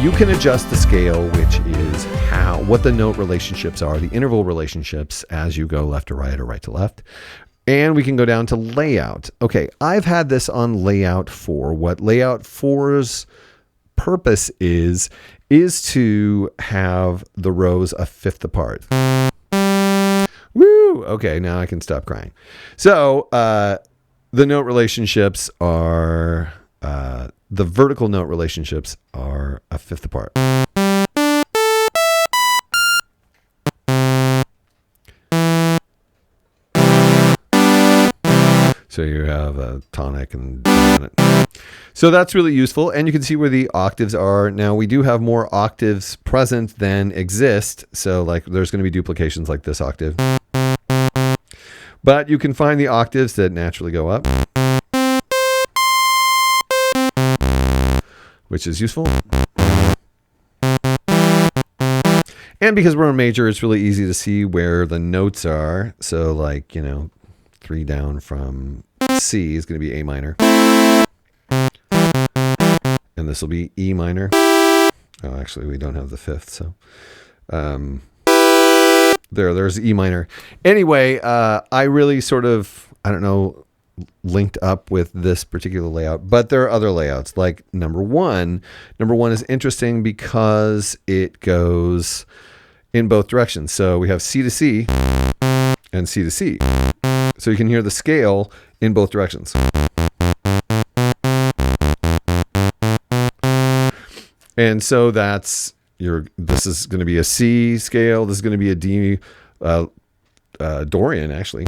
you can adjust the scale, which is what the note relationships are, the interval relationships as you go left to right or right to left. And we can go down to layout. Okay, I've had this on layout 4. What layout 4's purpose is to have the rows a fifth apart. Woo! Okay, now I can stop crying. So the note relationships are, the vertical note relationships are a fifth apart. So you have a tonic and dominant. So that's really useful. And you can see where the octaves are. Now we do have more octaves present than exist. So like there's going to be duplications like this octave. But you can find the octaves that naturally go up, which is useful. And because we're in major, it's really easy to see where the notes are. So like, 3 down from C is going to be A minor. And this will be E minor. Oh, actually, we don't have the fifth. So there's E minor. Anyway, I really sort of, linked up with this particular layout. But there are other layouts like number 1. Number 1 is interesting because it goes in both directions. So we have C to C and C to C. So you can hear the scale in both directions. And so this is going to be a C scale. This is going to be a D, Dorian actually.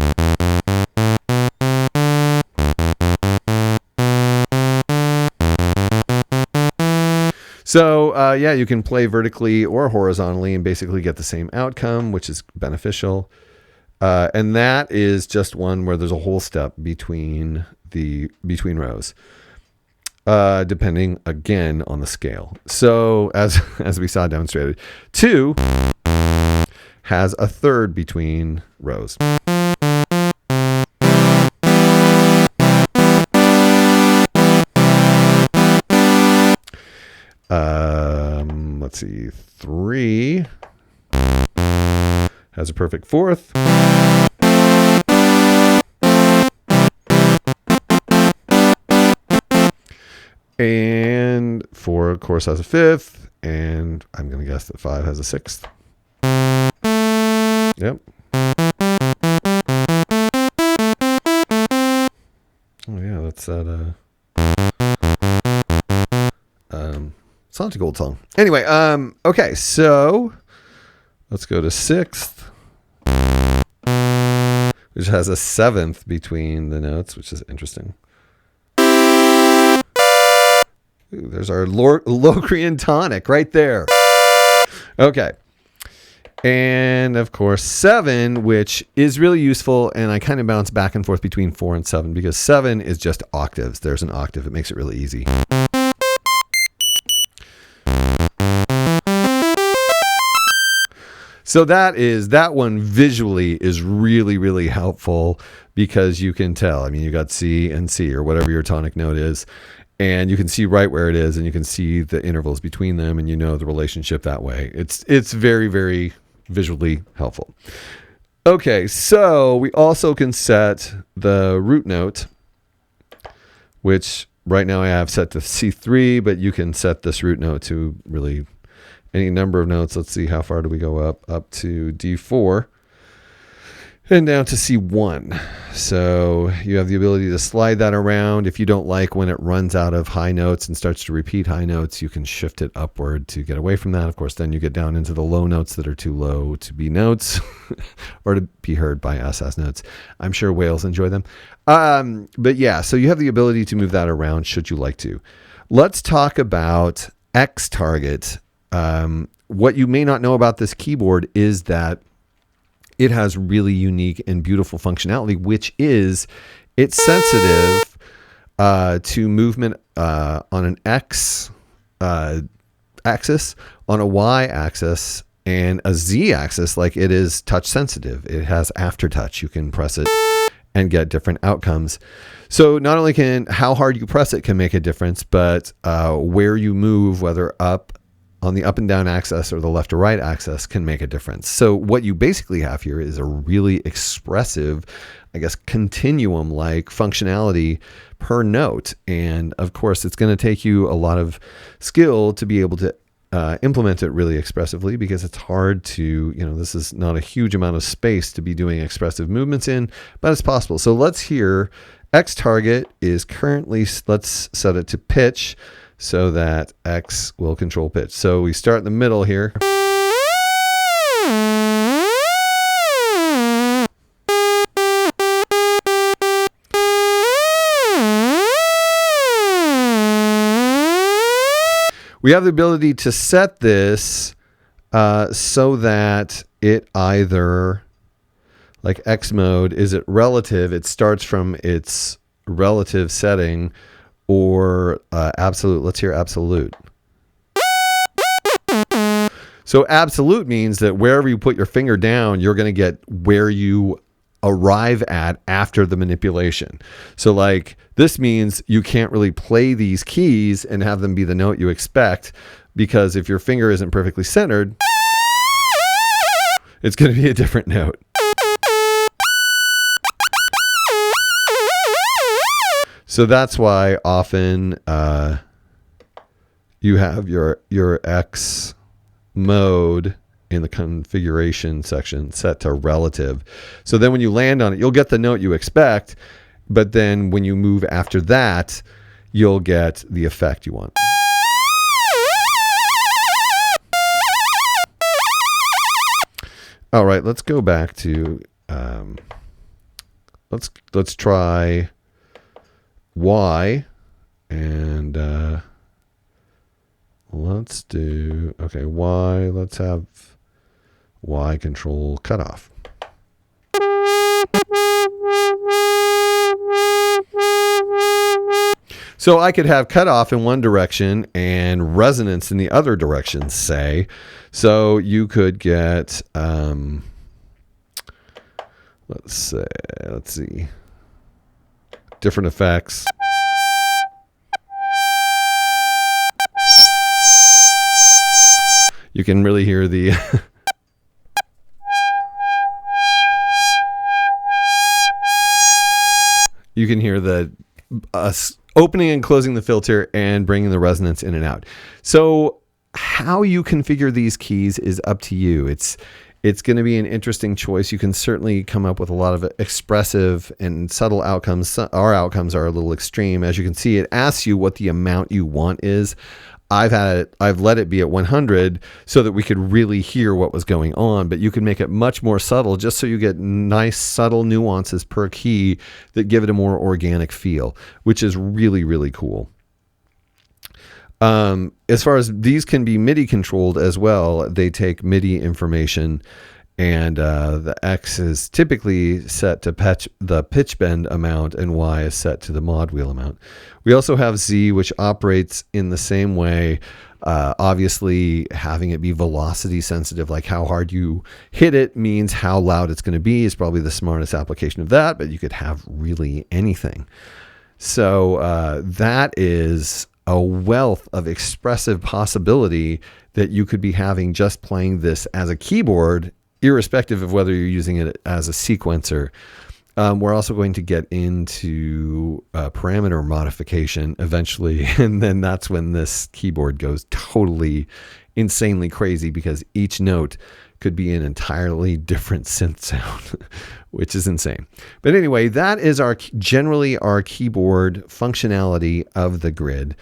So you can play vertically or horizontally and basically get the same outcome, which is beneficial. And that is just one where there's a whole step between rows, depending again on the scale. So as we saw demonstrated, 2 has a third between rows. Let's see, 3 has a perfect fourth. And 4, of course, has a fifth. And I'm going to guess that 5 has a sixth. Yep. Oh, yeah, that's that. Sounds like a gold song. Anyway, okay, so let's go to 6th, which has a 7th between the notes, which is interesting. Ooh, there's our Locrian tonic right there. Okay. And of course, 7, which is really useful. And I kind of bounce back and forth between 4 and 7 because 7 is just octaves. There's an octave. It makes it really easy. So that one visually is really, really helpful because you can tell. I mean, you got C and C or whatever your tonic note is, and you can see right where it is, and you can see the intervals between them, and you know the relationship that way. It's very, very visually helpful. Okay, so we also can set the root note, which right now I have set to C3, but you can set this root note to really any number of notes. Let's see, how far do we go up to D4 and down to C1. So you have the ability to slide that around. If you don't like when it runs out of high notes and starts to repeat high notes, you can shift it upward to get away from that. Of course, then you get down into the low notes that are too low to be notes or to be heard by us as notes. I'm sure whales enjoy them. But yeah, so you have the ability to move that around should you like to. Let's talk about X target. What you may not know about this keyboard is that it has really unique and beautiful functionality, which is it's sensitive to movement on an X axis, on a Y axis, and a Z axis. Like, it is touch sensitive. It has aftertouch. You can press it and get different outcomes. So not only can how hard you press it can make a difference, but where you move, whether up on the up and down axis or the left or right axis can make a difference. So what you basically have here is a really expressive, I guess, continuum-like functionality per note. And of course, it's going to take you a lot of skill to be able to implement it really expressively, because it's hard to, this is not a huge amount of space to be doing expressive movements in, but it's possible. So let's hear X target is currently, let's set it to pitch so that X will control pitch. So we start in the middle here. We have the ability to set this so that it either, like X mode, is it relative? It starts from its relative setting, or absolute. Let's hear absolute. So absolute means that wherever you put your finger down, you're going to get where you arrive at after the manipulation. So like this means you can't really play these keys and have them be the note you expect, because if your finger isn't perfectly centered, it's going to be a different note. So that's why often you have your X mode in the configuration section set to relative. So then when you land on it, you'll get the note you expect, but then when you move after that, you'll get the effect you want. All right, let's go back to let's try Y, and let's do, okay, Y, let's have Y control cutoff. So I could have cutoff in one direction and resonance in the other direction, say. So you could get, let's see, different effects. You can really hear the you can hear the opening and closing the filter and bringing the resonance in and out. So how you configure these keys is up to you. It's going to be an interesting choice. You can certainly come up with a lot of expressive and subtle outcomes. Our outcomes are a little extreme. As you can see, it asks you what the amount you want is. I've let it be at 100 so that we could really hear what was going on, but you can make it much more subtle just so you get nice subtle nuances per key that give it a more organic feel, which is really, really cool. As far as these can be MIDI controlled as well, they take MIDI information, and the X is typically set to the pitch bend amount, and Y is set to the mod wheel amount. We also have Z, which operates in the same way. Obviously, having it be velocity sensitive, like how hard you hit it means how loud it's going to be, is probably the smartest application of that, but you could have really anything. So that is a wealth of expressive possibility that you could be having just playing this as a keyboard, irrespective of whether you're using it as a sequencer. We're also going to get into parameter modification eventually, and then that's when this keyboard goes totally insanely crazy, because each note could be an entirely different synth sound, which is insane. But anyway, that is generally our keyboard functionality of the grid.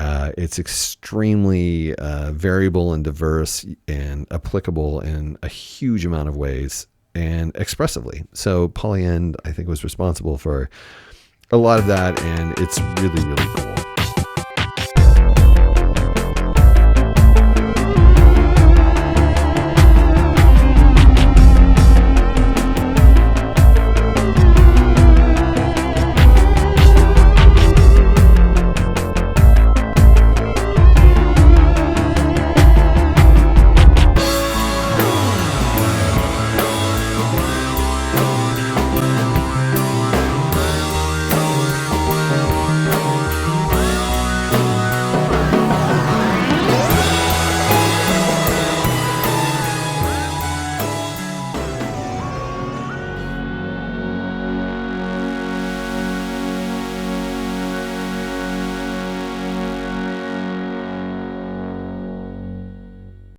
It's extremely variable and diverse and applicable in a huge amount of ways and expressively. So Polyend, I think, was responsible for a lot of that, and it's really, really cool.